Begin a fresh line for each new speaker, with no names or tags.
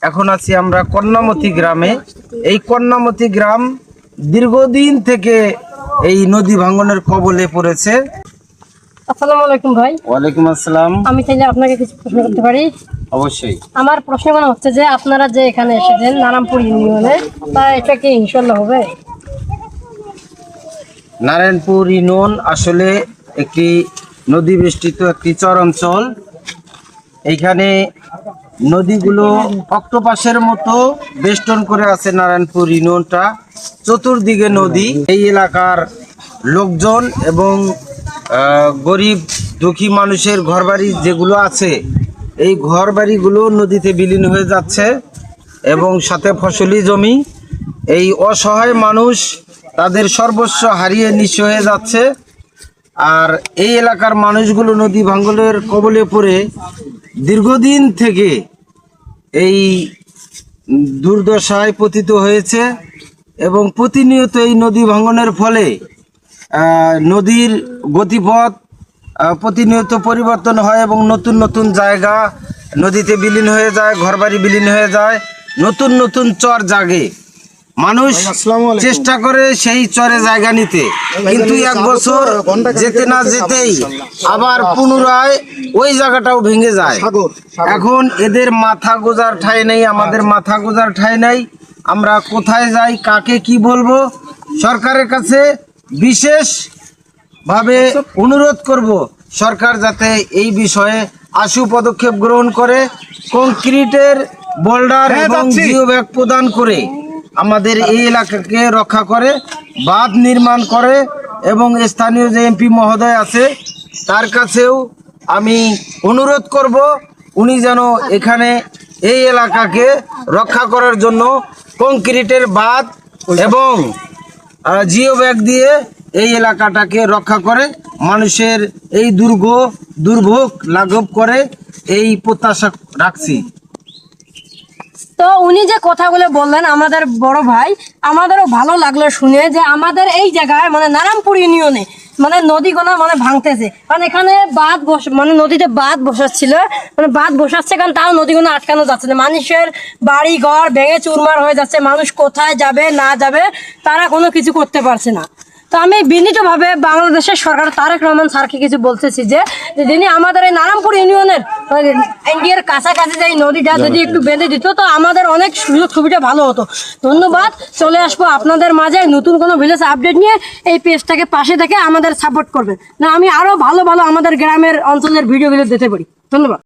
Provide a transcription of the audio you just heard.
এখন আছি আমরা কন্যামতি গ্রামে। এই কন্যামতি গ্রাম দীর্ঘদিন থেকে এই নদী ভাঙ্গনের কবলে পড়েছে।
আসসালামু আলাইকুম ভাই।
ওয়ালাইকুম আসসালাম।
আমি চাইলে আপনাকে কিছু প্রশ্ন করতে পারি?
অবশ্যই।
আমার প্রশ্ন মনে হচ্ছে যে আপনারা যে এখানে এসেছেন নারায়ণপুর ইউনিয়নে, তা এটা কি ইনশাল্লাহ হবে?
নারায়ণপুর ইউনিয়ন আসলে একটি নদী বেষ্টিত একটি চর অঞ্চল। এইখানে নদীগুলো অক্টোপাসের মতো বেষ্টন করে আছে নারায়ণপুর ইউনিয়নটা। চতুর্দিকে নদী। এই এলাকার লোকজন এবং গরিব দুঃখী মানুষের ঘরবাড়ি যেগুলো আছে, এই ঘরবাড়িগুলো নদীতে বিলীন হয়ে যাচ্ছে এবং সাথে ফসলি জমি। এই অসহায় মানুষ তাদের সর্বস্ব হারিয়ে নিঃস্ব হয়ে যাচ্ছে। আর এই এলাকার মানুষগুলো নদী ভাঙ্গনের কবলে পড়ে দীর্ঘদিন থেকে এই দুর্দশায় পতিত হয়েছে এবং প্রতিনিয়ত এই নদী ভাঙ্গনের ফলে নদীর গতিপথ প্রতিনিয়ত পরিবর্তন হয় এবং নতুন নতুন জায়গা নদীতে বিলীন হয়ে যায়, ঘরবাড়ি বিলীন হয়ে যায়, নতুন নতুন চর জাগে। মানুষ চেষ্টা করে সেই চরে জায়গা নিতে, কিন্তু এক বছর যেতে না যেতেই আবার পুনরায় ওই জায়গাটাও ভেঙে যায়। এখন এদের মাথা গোজার ঠাঁই নেই, আমাদের মাথা গোজার ঠাঁই নেই। আমরা কোথায় যাই, কাকে কি বলবো? সরকারের কাছে বিশেষভাবে অনুরোধ করব, সরকার যাতে এই বিষয়ে আশু পদক্ষেপ গ্রহণ করে, কংক্রিটের বোল্ডার এবং জিও ব্যাগ প্রদান করে আমাদের এই এলাকাকে রক্ষা করে, বাঁধ নির্মাণ করে এবং স্থানীয় যে এমপি মহোদয় আছে তার কাছেও আমি অনুরোধ করব, উনি যেন এখানে এই এলাকাকে রক্ষা করার জন্য কংক্রিটের বাঁধ এবং জিও ব্যাগ দিয়ে এই এলাকাটাকে রক্ষা করে, মানুষের এই দুর্ভোগ লাঘব করে এই প্রত্যাশা রাখছি।
তো উনি যে কথাগুলো বললেন আমাদের বড় ভাই, আমাদেরও ভালো লাগলো শুনে যে আমাদের এই জায়গায় মানে নারায়ণপুর ইউনিয়নে মানে নদীগুলো মানে ভাঙতেছে। কারণ এখানে মানে নদীতে বাঁধ বসাচ্ছিল, মানে বাঁধ বসাচ্ছে কারণ তাও নদীগুলো আটকানো যাচ্ছে না। মানুষের বাড়ি ঘর ভেঙে চুরমার হয়ে যাচ্ছে, মানুষ কোথায় যাবে না যাবে তারা কোনো কিছু করতে পারছে না। তো আমি বিনীতভাবে বাংলাদেশের সরকার তারেক রহমান স্যারকে কিছু বলতেছি যে যিনি আমাদের এই নারায়ণপুর ইউনিয়নের ইন্ডিয়ার কাছাকাছি যে এই নদীটা যদি একটু বেঁধে দিত তো আমাদের অনেক সুযোগ সুবিধা ভালো হতো। ধন্যবাদ। চলে আসবো আপনাদের মাঝে নতুন কোনো ভিলেজ আপডেট নিয়ে। এই পেজটাকে পাশে থেকে আমাদের সাপোর্ট করবেন না, আমি আরও ভালো ভালো আমাদের গ্রামের অঞ্চলের ভিডিওগুলো দিতে পারি। ধন্যবাদ।